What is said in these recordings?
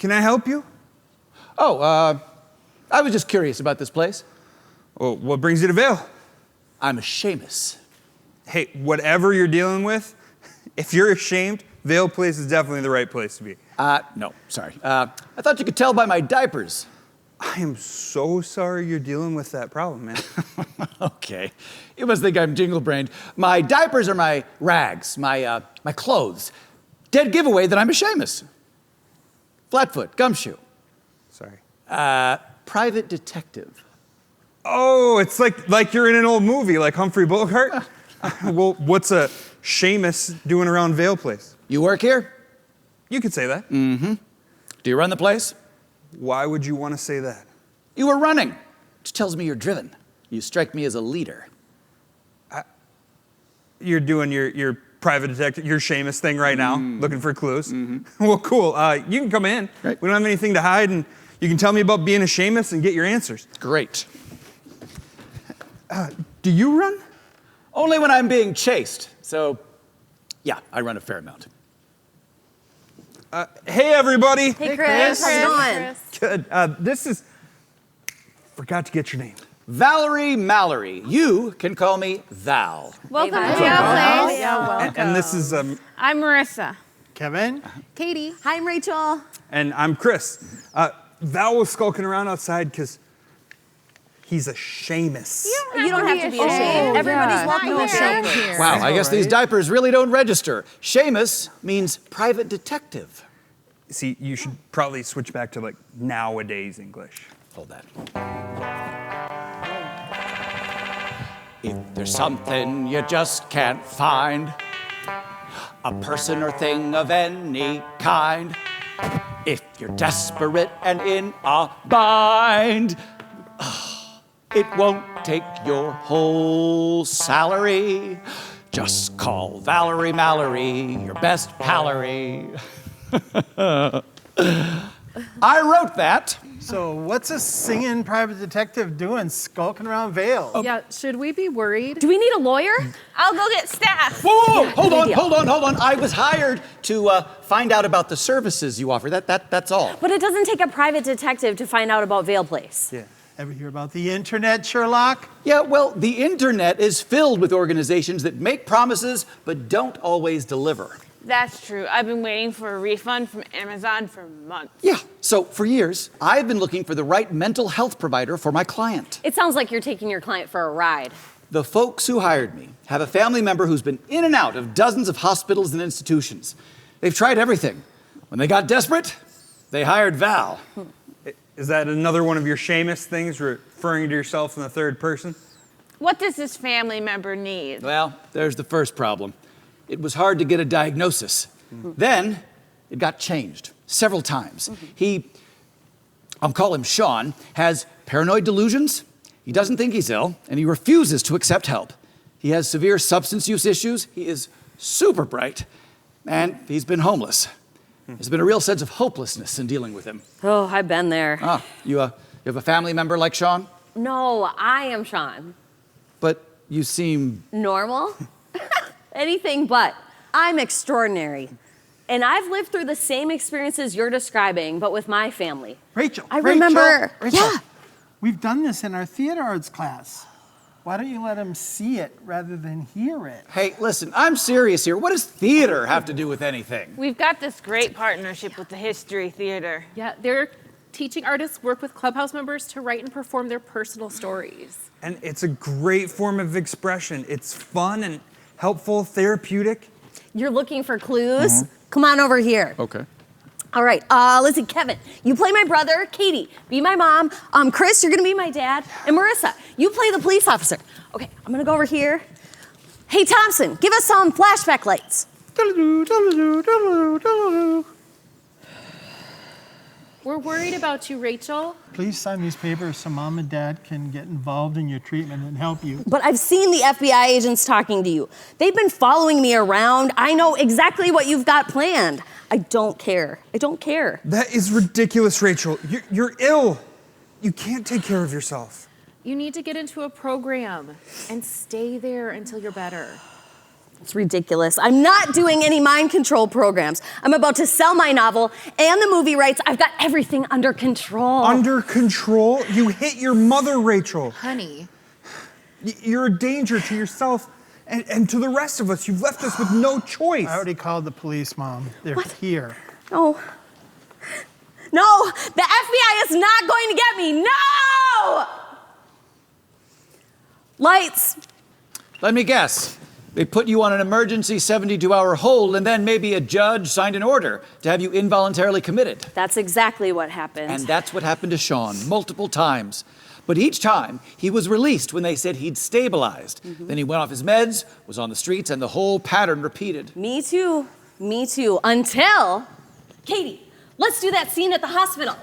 Can I help you? Oh, I was just curious about this place. Well, what brings you to Vail? I'm a Seamus. Hey, whatever you're dealing with, if you're ashamed, Vail Place is definitely the right place to be. No, sorry. I thought you could tell by my diapers. I am so sorry you're dealing with that problem, man. Okay. You must think I'm jingle-brained. My diapers are my rags, my clothes. Dead giveaway that I'm a Seamus. Flatfoot, gumshoe. Sorry. Private detective. Oh, it's like you're in an old movie, like Humphrey Bogart. Well, what's a Seamus doing around Vail Place? You work here? You could say that. Mm-hmm. Do you run the place? Why would you want to say that? You were running, which tells me you're driven. You strike me as a leader. You're doing your private detective, your Seamus thing right now, looking for clues. Well, cool. You can come in. Right. We don't have anything to hide, and you can tell me about being a Seamus and get your answers. Great. Do you run? Only when I'm being chased. So, yeah, I run a fair amount. Hey, everybody. Hey, Chris. How's it going? Good. This is... Forgot to get your name. Valerie Mallory. You can call me Val. Welcome to Val. Vail Place. Yeah, welcome. And this is... I'm Marissa. Kevin? Katie. Hi, I'm Rachel. And I'm Chris. Val was skulking around outside because he's a Seamus. You don't have to be ashamed. Everybody's welcome to Hi, shame here. Wow, I guess these diapers really don't register. Seamus means private detective. See, you should probably switch back to like nowadays English. Hold that. If there's something you just can't find, a person or thing of any kind, if you're desperate and in a bind, it won't take your whole salary. Just call Valerie Mallory, your best pallery. I wrote that. So what's a singing private detective doing skulking around Vail? Yeah, should we be worried? Do we need a lawyer? I'll go get staff. Whoa, Yeah, hold good on, idea. hold on. I was hired to find out about the services you offer. That's all. But it doesn't take a private detective to find out about Vail Place. Yeah. Ever hear about the internet, Sherlock? Yeah, well, the internet is filled with organizations that make promises but don't always deliver. That's true. I've been waiting for a refund from Amazon for months. Yeah, so for years, I've been looking for the right mental health provider for my client. It sounds like you're taking your client for a ride. The folks who hired me have a family member who's been in and out of dozens of hospitals and institutions. They've tried everything. When they got desperate, they hired Val. Is that another one of your Seamus things, referring to yourself in the third person? What does this family member need? Well, there's the first problem. It was hard to get a diagnosis. Then, it got changed several times. I'll call him Sean, has paranoid delusions. He doesn't think he's ill, and he refuses to accept help. He has severe substance use issues. He is super bright, and he's been homeless. There's been a real sense of hopelessness in dealing with him. Oh, I've been there. You have a family member like Sean? No, I am Sean. But you seem... Normal? Anything but. I'm extraordinary. And I've lived through the same experiences you're describing, but with my family. Rachel. I remember. Rachel, Yeah. we've done this in our theater arts class. Why don't you let them see it rather than hear it? Hey, listen, I'm serious here. What does theater have to do with anything? We've got this great partnership with the History Theater. Yeah, they're teaching artists work with Clubhouse members to write and perform their personal stories. And it's a great form of expression. It's fun and helpful, therapeutic. You're looking for clues? Come on over here. Okay. All right, listen, Kevin, you play my brother. Katie, be my mom. Chris, you're gonna be my dad. And Marissa, you play the police officer. Okay, I'm gonna go over here. Hey, Thompson, give us some flashback lights. We're worried about you, Rachel. Please sign these papers so mom and dad can get involved in your treatment and help you. But I've seen the FBI agents talking to you. They've been following me around. I know exactly what you've got planned. I don't care. I don't care. That is ridiculous, Rachel. You're ill. You can't take care of yourself. You need to get into a program and stay there until you're better. It's ridiculous. I'm not doing any mind control programs. I'm about to sell my novel and the movie rights. I've got everything under control. Under control? You hit your mother, Rachel. Honey. You're a danger to yourself and to the rest of us. You've left us with no choice. I already called the police, Mom. They're here. No. No, the FBI is not going to get me. No! Lights. Let me guess. They put you on an emergency 72-hour hold, and then maybe a judge signed an order to have you involuntarily committed. That's exactly what happened. And that's what happened to Sean multiple times. But each time, he was released when they said he'd stabilized. Then he went off his meds, was on the streets, and the whole pattern repeated. Me too. Me too. Until... Katie, let's do that scene at the hospital.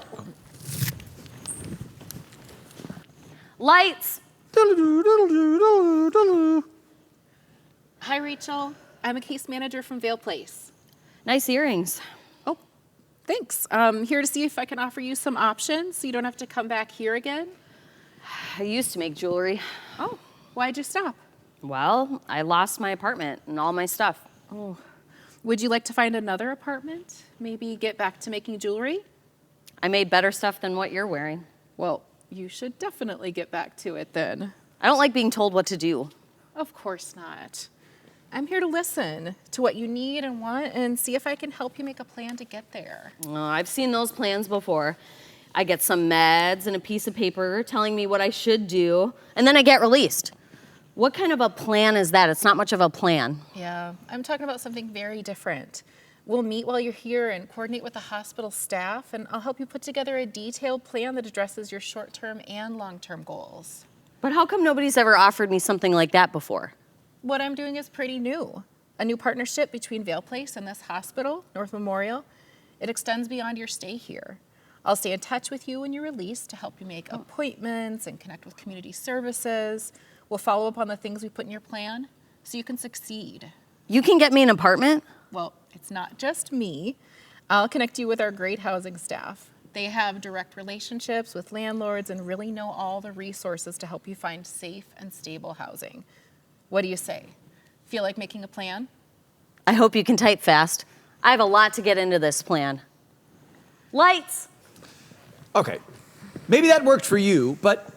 Lights. Hi, Rachel. I'm a case manager from Vail Place. Nice earrings. Oh, thanks. Here to see if I can offer you some options so you don't have to come back here again. I used to make jewelry. Oh, why'd you stop? Well, I lost my apartment and all my stuff. Oh. Would you like to find another apartment? Maybe get back to making jewelry? I made better stuff than what you're wearing. Well, you should definitely get back to it then. I don't like being told what to do. Of course not. I'm here to listen to what you need and want and see if I can help you make a plan to get there. Oh, I've seen those plans before. I get some meds and a piece of paper telling me what I should do, and then I get released. What kind of a plan is that? It's not much of a plan. Yeah, I'm talking about something very different. We'll meet while you're here and coordinate with the hospital staff, and I'll help you put together a detailed plan that addresses your short-term and long-term goals. But how come nobody's ever offered me something like that before? What I'm doing is pretty new. A new partnership between Vail Place and this hospital, North Memorial. It extends beyond your stay here. I'll stay in touch with you when you're released to help you make appointments and connect with community services. We'll follow up on the things we put in your plan so you can succeed. You can get me an apartment? Well, it's not just me. I'll connect you with our great housing staff. They have direct relationships with landlords and really know all the resources to help you find safe and stable housing. What do you say? Feel like making a plan? I hope you can type fast. I have a lot to get into this plan. Lights. Okay, maybe that worked for you, but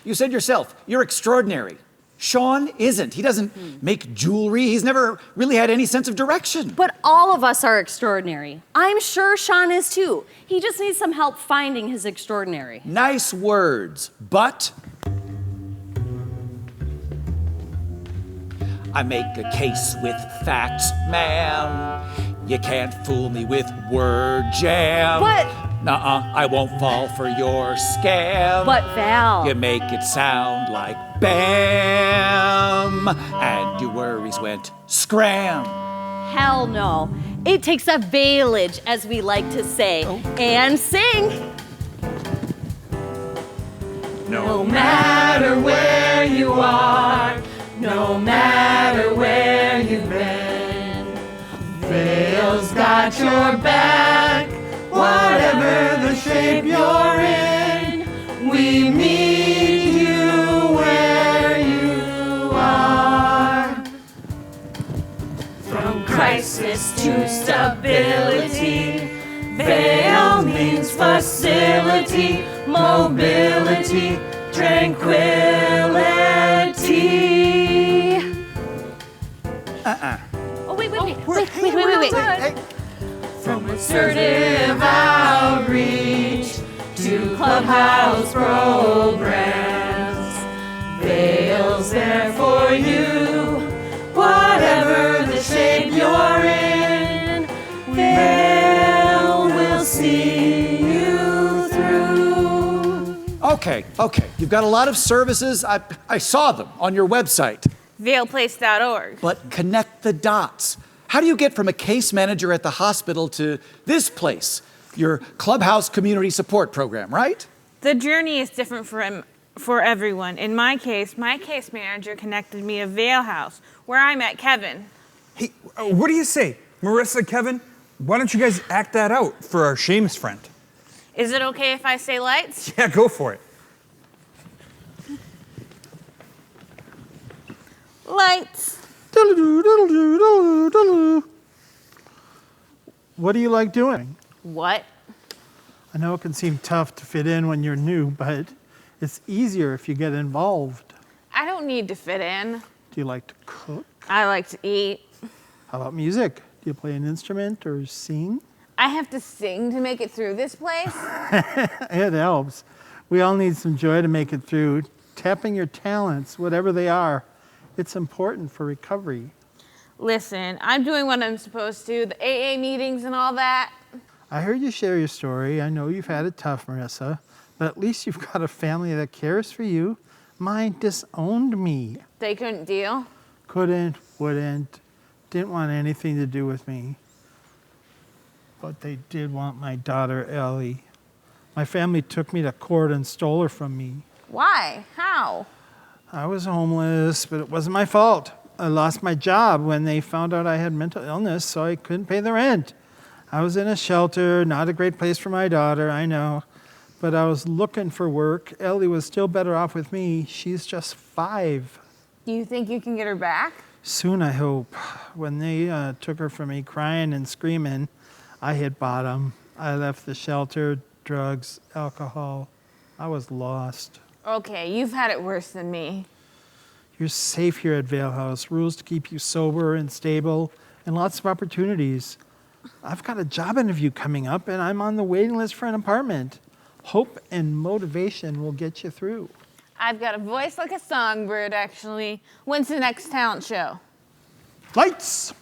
you said yourself, you're extraordinary. Sean isn't. He doesn't make jewelry. He's never really had any sense of direction. But all of us are extraordinary. I'm sure Sean is too. He just needs some help finding his extraordinary. Nice words, but I make a case with facts, ma'am. You can't fool me with word jam. But... Nuh-uh, I won't fall for your scam. But Val... You make it sound like bam, and your worries went scram. Hell no. It takes a village, as we like to say, and sing. No matter where you are, no matter where you've been, Vail's got your back, whatever the shape you're in. We meet you where you are. From crisis to stability, Vail means facility, mobility, tranquility. Oh, wait. From assertive outreach to clubhouse programs, Vail's there for you, whatever the shape you're in. Vail will see you through. Okay. You've got a lot of services. I saw them on your website. VailPlace.org. But connect the dots. How do you get from a case manager at the hospital to this place, your clubhouse community support program, right? The journey is different for everyone. In my case manager connected me to Vail House, where I met Kevin. Hey, what do you say? Marissa, Kevin, why don't you guys act that out for our Seamus friend? Is it okay if I say lights? Yeah, go for it. Lights. What do you like doing? What? I know it can seem tough to fit in when you're new, but it's easier if you get involved. I don't need to fit in. Do you like to cook? I like to eat. How about music? Do you play an instrument or sing? I have to sing to make it through this place? It helps. We all need some joy to make it through. Tapping your talents, whatever they are, it's important for recovery. Listen, I'm doing what I'm supposed to, the AA meetings and all that. I heard you share your story. I know you've had it tough, Marissa, but at least you've got a family that cares for you. Mine disowned me. They couldn't deal. Couldn't, wouldn't, didn't want anything to do with me. But they did want my daughter, Ellie. My family took me to court and stole her from me. Why? How? I was homeless, but it wasn't my fault. I lost my job when they found out I had mental illness, so I couldn't pay the rent. I was in a shelter, not a great place for my daughter, I know. But I was looking for work. Ellie was still better off with me. She's just 5. Do you think you can get her back? Soon, I hope. When they took her from me crying and screaming, I hit bottom. I left the shelter, drugs, alcohol. I was lost. Okay, you've had it worse than me. You're safe here at Vail House. Rules to keep you sober and stable, and lots of opportunities. I've got a job interview coming up, and I'm on the waiting list for an apartment. Hope and motivation will get you through. I've got a voice like a songbird, actually. When's the next talent show? Lights!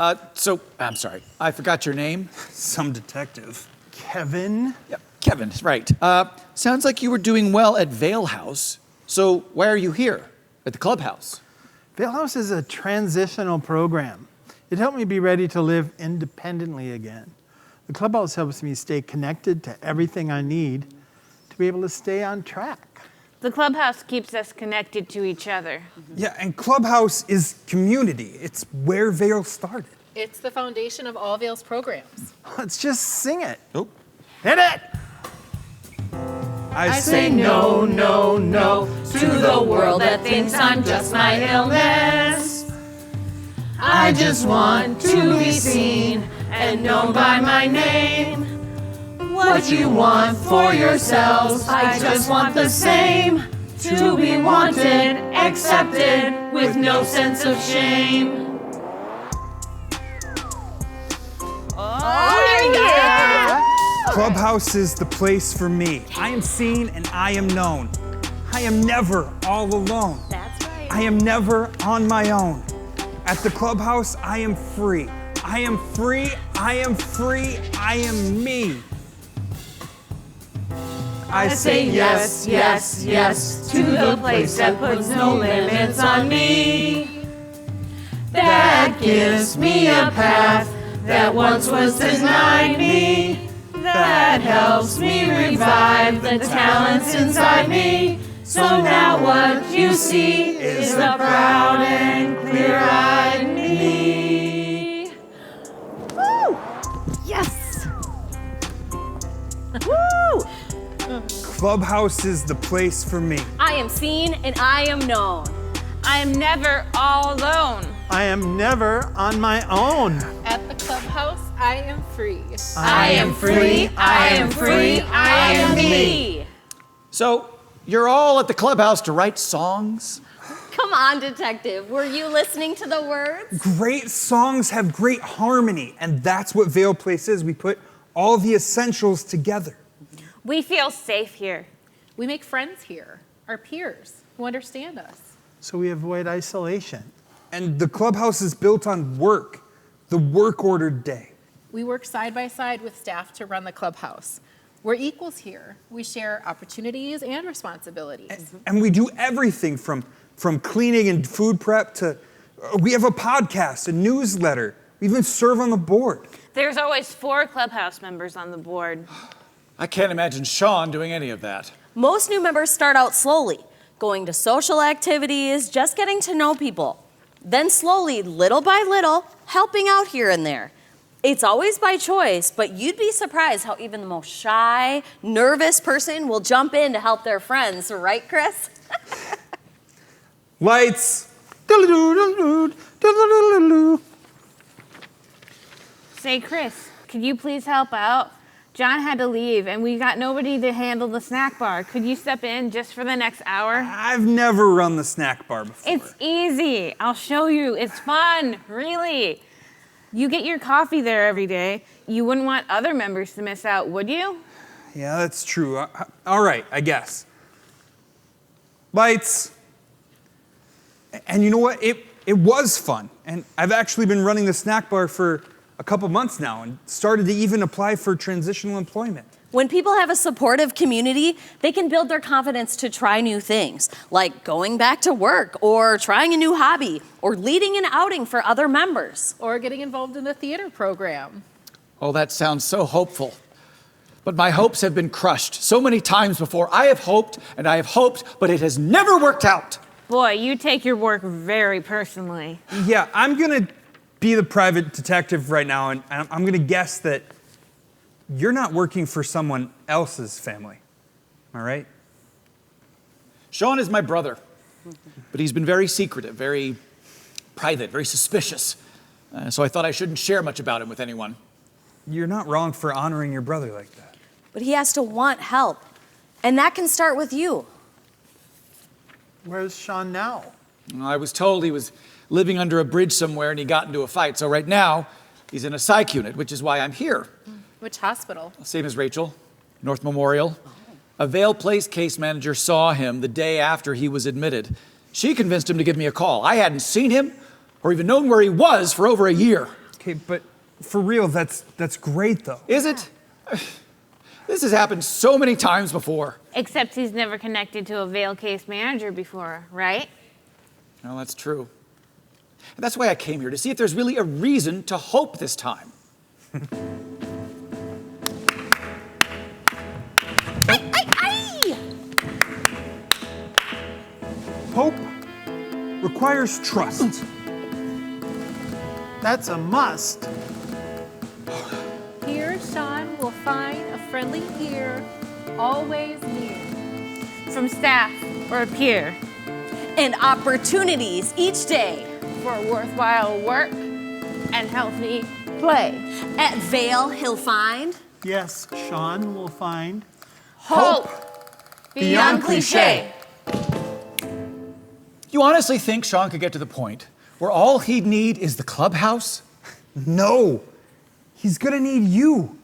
I'm sorry, I forgot your name. Some detective. Kevin. Yep, Kevin, right. Sounds like you were doing well at Vail House. So why are you here at the clubhouse? Vail House is a transitional program. It helped me be ready to live independently again. The clubhouse helps me stay connected to everything I need to be able to stay on track. The clubhouse keeps us connected to each other. Yeah, and Clubhouse is community. It's where Vail started. It's the foundation of all Vail's programs. Let's just sing it. Oh. Hit it! I Say no, no, no to the world that thinks I'm just my illness. I just want to be seen and known by my name. What you want for yourselves, I just want the same. To be wanted, accepted, with no sense of shame. Clubhouse is the place for me. I am seen and I am known. I am never all alone. That's right. I am never on my own. At the clubhouse, I am free. I am free, I am free, I am me. I say yes, yes, yes to the place that puts no limits on me. That gives me a path that once was denied me. That helps me revive the talents inside me. So now what you see is the proud and clear-eyed me. Woo! Yes! Woo! Clubhouse is the place for me. I am seen and I am known. I am never all alone. I am never on my own. At the clubhouse, I am free. I am free, I am free, I am me. So you're all at the clubhouse to write songs? Come on, detective. Were you listening to the words? Great songs have great harmony, and that's what Vail Place is. We put all the essentials together. We feel safe here. We make friends here, our peers who understand us. So we avoid isolation. And the clubhouse is built on work, the work ordered day. We work side by side with staff to run the clubhouse. We're equals here. We share opportunities and responsibilities. And we do everything from cleaning and food prep to, we have a podcast, a newsletter. We even serve on the board. There's always 4 clubhouse members on the board. I can't imagine Sean doing any of that. Most new members start out slowly, going to social activities, just getting to know people. Then slowly, little by little, helping out here and there. It's always by choice, but you'd be surprised how even the most shy, nervous person will jump in to help their friends, right, Chris? Lights. Diddle-doo, diddle-doo. Say, Chris, could you please help out? John had to leave, and we got nobody to handle the snack bar. Could you step in just for the next hour? I've never run the snack bar before. It's easy. I'll show you. It's fun, really. You get your coffee there every day. You wouldn't want other members to miss out, would you? Yeah, that's true. All right, I guess. Lights. And you know what? It was fun. And I've actually been running the snack bar for a couple months now and started to even apply for transitional employment. When people have a supportive community, they can build their confidence to try new things, like going back to work or trying a new hobby or leading an outing for other members. Or getting involved in a theater program. Oh, that sounds so hopeful. But my hopes have been crushed so many times before. I have hoped and I have hoped, but it has never worked out. Boy, you take your work very personally. Yeah, I'm going to be the private detective right now, and I'm going to guess that you're not working for someone else's family. All right? Sean is my brother, but he's been very secretive, very private, very suspicious. So I thought I shouldn't share much about him with anyone. You're not wrong for honoring your brother like that. But he has to want help, and that can start with you. Where's Sean now? I was told he was living under a bridge somewhere and he got into a fight. So right now, he's in a psych unit, which is why I'm here. Which hospital? Same as Rachel, North Memorial. A Vail Place case manager saw him the day after he was admitted. She convinced him to give me a call. I hadn't seen him or even known where he was for over a year. Okay, but for real, that's great, though. Is it? This has happened so many times before. Except he's never connected to a Vail case manager before, right? Well, that's true. And that's why I came here, to see if there's really a reason to hope this time. Hope requires trust. That's a must. Here, Sean will find a friendly ear, always near. From staff or a peer. And opportunities each day. For worthwhile work and healthy play. At Vail, he'll find Yes, Sean will find. Hope beyond cliche. You honestly think Sean could get to the point where all he'd need is the clubhouse? No, he's gonna need you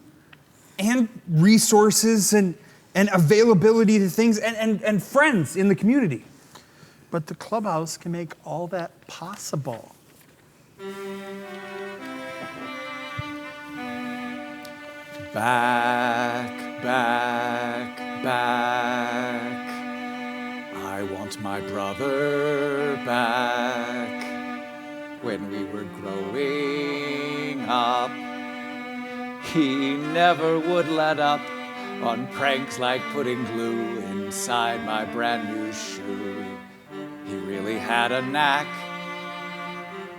and resources and availability to things and friends in the community. But the clubhouse can make all that possible. Back, back, back. I want my brother back. When we were growing up, he never would let up on pranks like putting glue inside my brand new shoe. He really had a knack.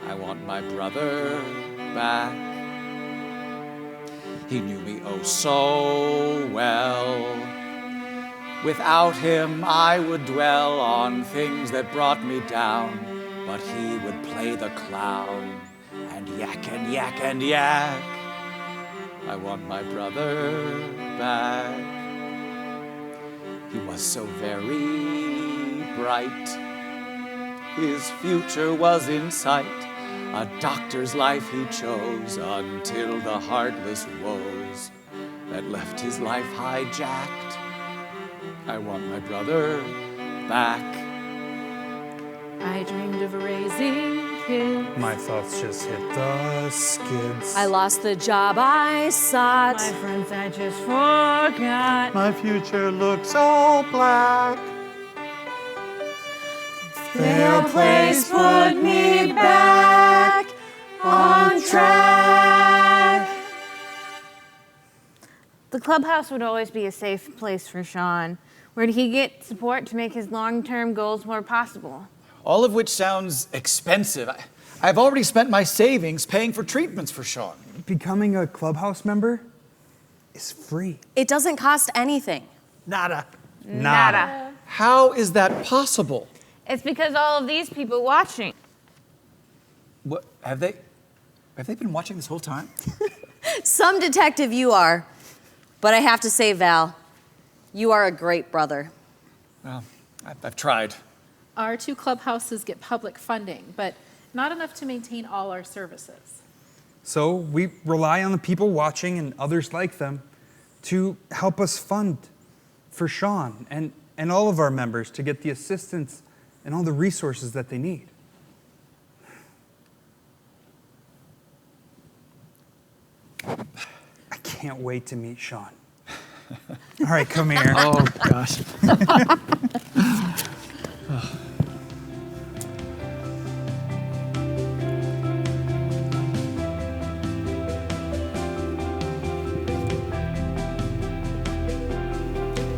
I want my brother back. He knew me oh so well. Without him, I would dwell on things that brought me down, but he would play the clown and yak and yak and yak. I want my brother back. He was so very bright. His future was in sight. A doctor's life he chose until the heartless woes that left his life hijacked. I want my brother back. I dreamed of raising kids. My thoughts just hit the skids. I lost the job I sought. My friends I just forgot. My future looks all black. Vail Place put me back on track. The clubhouse would always be a safe place for Sean. Where did he get support to make his long-term goals more possible? All of which sounds expensive. I've already spent my savings paying for treatments for Sean. Becoming a clubhouse member is free. It doesn't cost anything. Nada. Nada. How is that possible? It's because all of these people watching. What have they been watching this whole time? Some detective you are, but I have to say, Val, you are a great brother. Well, I've tried. Our 2 clubhouses get public funding, but not enough to maintain all our services. So we rely on the people watching and others like them to help us fund for Sean and all of our members to get the assistance and all the resources that they need. I can't wait to meet Sean. All right, come here. Oh, gosh.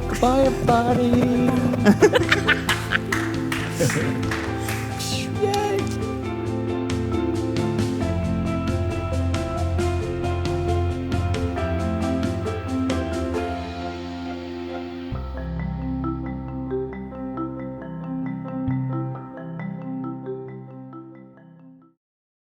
Goodbye, everybody.